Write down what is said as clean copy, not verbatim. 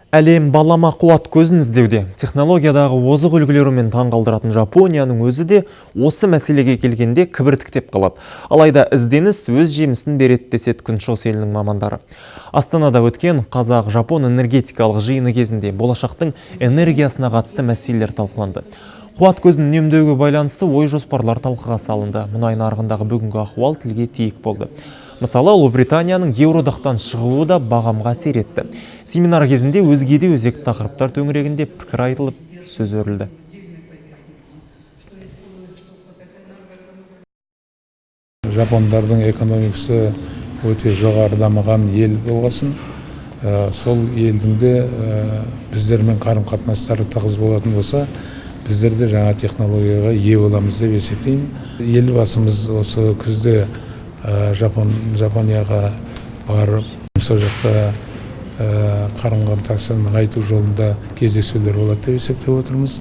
Әлем балама қуат көзін іздеуде. Технологиядағы озық үлгілерімен таңғалдыратын Жапонияның өзі де осы мәселеге келгенде кібіртіктеп қалады. Алайда ізденіс өз жемісін береді деседі Күншығыс елінің мамандары. Астанада өткен қазақ-жапон энергетикалық жиыны кезінде болашақтың энергиясына қатысты мәселелер талқыланды. Қуат көзін үнемдеуге байланысты ой жоспарлар талқыға салынды. Мұнай нарығындағы бүгінгі ахуал тілге тиек болды. Мысалы, Ұлыбританияның Еуроодақтан шығуы да бағамға әсер етті. Семинар кезінде өзге де өзекті тақырыптар төңірегінде пікір айтылып, сөз өрілді. Жапондардың экономикасы өте жоғары дамыған ел болғасын, сол елдің де біздермен қарым-қатынастары тығыз болатын болса, біздер де жаңа технологияға ие боламыз деп есептеймін. Елбасымыз осы күзде Жапонияға барып, сол жақта қарым-қатынасын нығайту жолында кездесулер болады деп есептеп отырмыз.